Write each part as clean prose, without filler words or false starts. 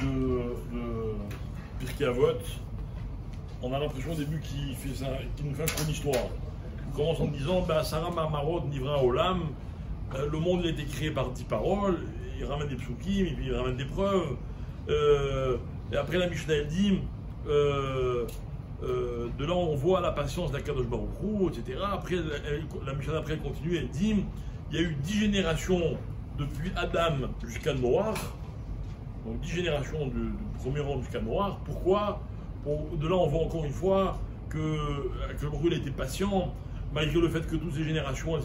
de Pirkei Avot, on a l'impression au début qu'il nous fait un cours d'histoire. Il commence en disant Sarah Marmarot Nivra Olam, le monde il a été créé par 10 paroles, il ramène des psukim, et puis il ramène des preuves. Et après la Mishnah elle dit de là on voit la patience d'Akadosh Baruch Hu, etc. Après la Mishnah d'après elle continue, elle dit il y a eu 10 générations depuis Adam jusqu'à Noach, donc 10 générations du premier homme jusqu'à Noach. Pourquoi? De là on voit encore une fois que Baruch Hu était patient, malgré le fait que toutes ces générations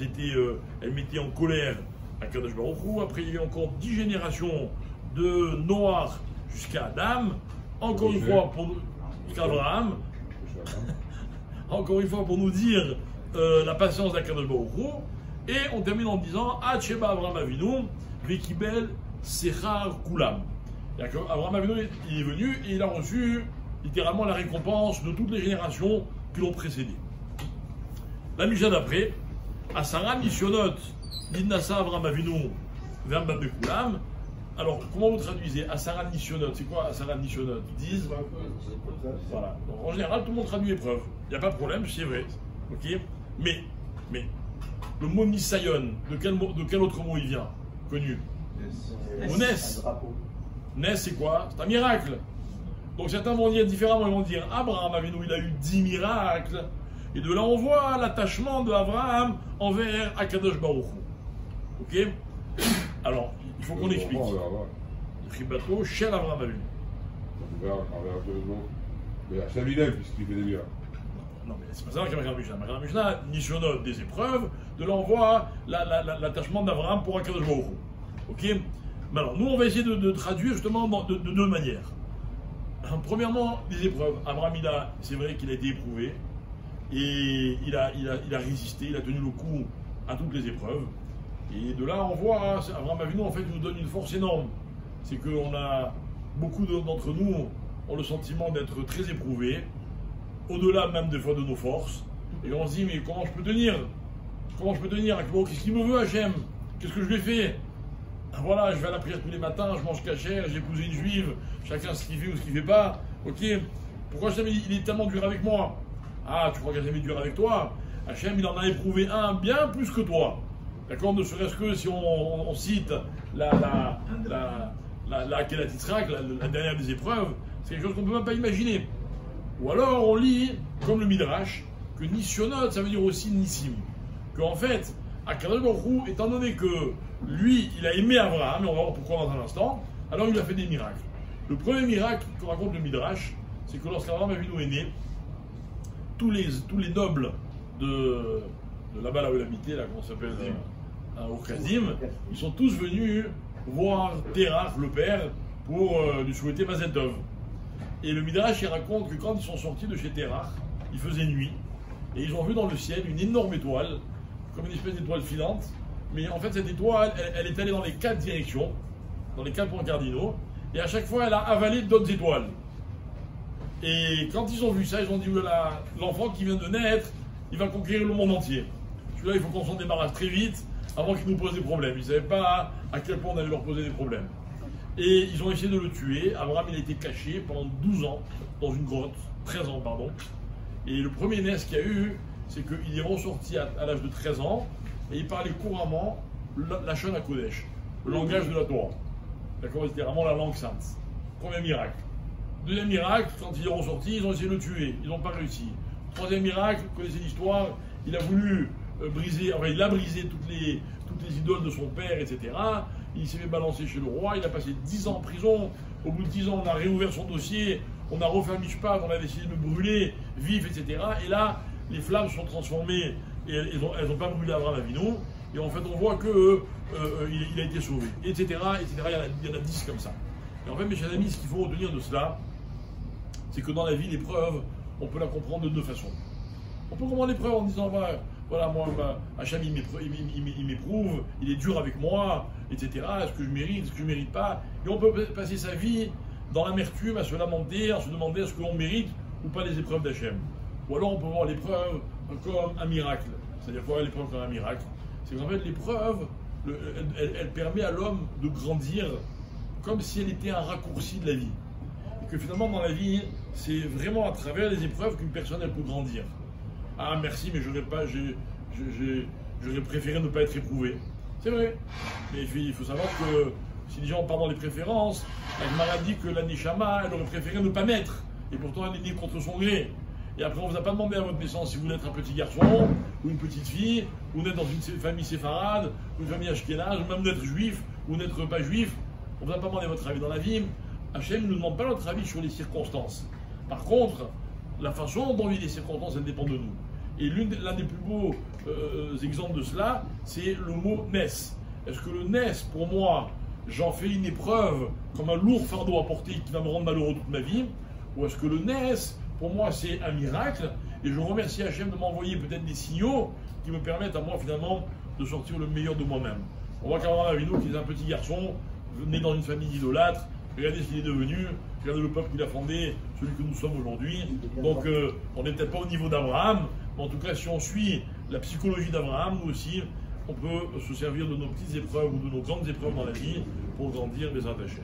elles mettaient en colère Akadosh Baruch Hu. Après il y a eu encore 10 générations de Noach jusqu'à Adam, encore une fois jusqu'à Abraham, encore une fois pour nous dire la patience d'Akadosh Baruch Hu. Et on termine en disant Sheba Abraham Avinu Vekibel Sechar Kulam. Abraham Avinu il est venu et il a reçu littéralement la récompense de toutes les générations qui l'ont précédé. La Mishnah d'après, Asara Nishonot Nidnasa Abraham Avinu Verba Bekulam. Alors, comment vous traduisez Asara Nishonot? C'est quoi Asara Nishonot? Ils disent. Voilà. Donc, en général, tout le monde traduit épreuve. Il n'y a pas de problème, c'est vrai. Ok. Mais, le mot Nisayon, de quel autre mot il vient? Connu. Nes. Nes, c'est quoi? C'est un miracle. Donc, certains vont dire différemment. Ils vont dire Abraham Avinu, il a eu 10 miracles. Et de là, on voit l'attachement d'Abraham envers Akadosh Baruch Hu. Ok. Alors, il faut qu'on explique. Ribato, chez Abraham Avinu. Mais Hachem il aime puisqu'il fait des miracles. Non, mais c'est pas ça qu'il y a marqué dans la Mishnah. Nishonot, des épreuves. De là, on voit l'attachement d'Abraham pour Akadosh Baruch Hu. Ok. Mais alors, nous, on va essayer de traduire justement de deux manières. Premièrement, les épreuves. Abraham, c'est vrai qu'il a été éprouvé. Et il a résisté, il a tenu le coup à toutes les épreuves. Et de là, on voit, Abraham Avinu, en fait, il nous donne une force énorme. C'est qu'on a, beaucoup d'entre nous ont le sentiment d'être très éprouvés, au-delà même des fois de nos forces. Et on se dit, mais comment je peux tenir? Comment je peux tenir? Qu'est-ce qu'il me veut, Hachem? Qu'est-ce que je lui ai fait? Voilà, je vais à la prière tous les matins, je mange cachère, j'ai épousé une juive, chacun ce qu'il fait ou ce qu'il ne fait pas. Ok, pourquoi Hachem, il est tellement dur avec moi? Ah, tu crois qu'Hachem est dur avec toi? Hachem, il en a éprouvé un bien plus que toi. D'accord? Ne serait-ce que si on cite la Titzrak, la dernière des épreuves, c'est quelque chose qu'on ne peut même pas imaginer. Ou alors on lit, comme le Midrash, que Nishonot, ça veut dire aussi Nissim. Qu'en fait, Akadosh Baruch Hu, étant donné que lui, il a aimé Abraham, et on va voir pourquoi dans un instant, alors il a fait des miracles. Le premier miracle que raconte le Midrash, c'est que lorsqu'Abraham Avinu est né, tous les nobles de là-bas, là où il habitait, là, comment ça s'appelle, au Kazim, ils sont tous venus voir Terach, le père, pour lui souhaiter Mazel Tov. Et le Midrash, il raconte que quand ils sont sortis de chez Terach, il faisait nuit, et ils ont vu dans le ciel une énorme étoile, comme une espèce d'étoile filante, mais en fait cette étoile, elle est allée dans les 4 directions, dans les 4 points cardinaux, et à chaque fois elle a avalé d'autres étoiles. Et quand ils ont vu ça, ils ont dit voilà, l'enfant qui vient de naître, il va conquérir le monde entier. Celui-là, il faut qu'on s'en débarrasse très vite avant qu'il nous pose des problèmes. Ils ne savaient pas à quel point on allait leur poser des problèmes. Et ils ont essayé de le tuer. Abraham, il a été caché pendant 12 ans dans une grotte, 13 ans, pardon. Et le premier naissance qu'il y a eu, c'est qu'il est ressorti à l'âge de 13 ans et il parlait couramment la Shon HaKodesh, le langage de la Torah. D'accord, c'était vraiment la langue sainte. Premier miracle. Deuxième miracle, quand il est ressorti, ils ont essayé de le tuer. Ils n'ont pas réussi. Troisième miracle, vous connaissez l'histoire, il a voulu il a brisé toutes les idoles de son père, etc. Il s'est fait balancer chez le roi, il a passé 10 ans en prison. Au bout de 10 ans, on a réouvert son dossier, on a refait un mishpat, on a décidé de le brûler, vif, etc. Et là, les flammes sont transformées et elles n'ont pas brûlé Abraham Avinu. Et en fait, on voit qu'il a été sauvé, etc., etc. Il y en a 10 comme ça. Et en fait, mes chers amis, ce qu'il faut retenir de cela, c'est que dans la vie, l'épreuve, on peut la comprendre de deux façons. On peut comprendre l'épreuve en disant, voilà, moi, Hachem, il m'éprouve, il est dur avec moi, etc. Est-ce que je mérite, est-ce que je ne mérite pas? Et on peut passer sa vie dans l'amertume, à se lamenter, à se demander est-ce qu'on mérite ou pas les épreuves d'Hachem. Ou alors on peut voir l'épreuve comme un miracle. C'est-à-dire quoi l'épreuve comme un miracle? C'est qu'en fait l'épreuve, elle permet à l'homme de grandir comme si elle était un raccourci de la vie. Et que finalement, dans la vie, c'est vraiment à travers les épreuves qu'une personne elle peut grandir. Ah, merci, mais j'aurais préféré ne pas être éprouvé. C'est vrai. Mais il faut savoir que si les gens parlent dans les préférences, la Gemara dit que la Neshama, elle aurait préféré ne pas naître. Et pourtant, elle est née contre son gré. Et après, on ne vous a pas demandé à votre naissance si vous voulez être un petit garçon, ou une petite fille, ou naître dans une famille séfarade, ou une famille ashkénaze, ou même d'être juif, ou n'être pas juif. On ne vous a pas demandé votre avis dans la vie. Hachem ne nous demande pas notre avis sur les circonstances. Par contre, la façon dont on vit les circonstances, elle dépend de nous. Et l'un des plus beaux exemples de cela, c'est le mot « nes ». Est-ce que le « nes », pour moi, j'en fais une épreuve comme un lourd fardeau à porter qui va me rendre malheureux toute ma vie? Ou est-ce que le « nes », pour moi, c'est un miracle, et je remercie Hachem de m'envoyer peut-être des signaux qui me permettent à moi, finalement, de sortir le meilleur de moi-même. On voit qu'Abraham Avinu, qui est un petit garçon, né dans une famille d'idolâtres, regardez ce qu'il est devenu, regardez le peuple qu'il a fondé, celui que nous sommes aujourd'hui. Donc, on n'est peut-être pas au niveau d'Abraham, mais en tout cas, si on suit la psychologie d'Abraham, nous aussi, on peut se servir de nos petites épreuves ou de nos grandes épreuves dans la vie pour grandir les attachés.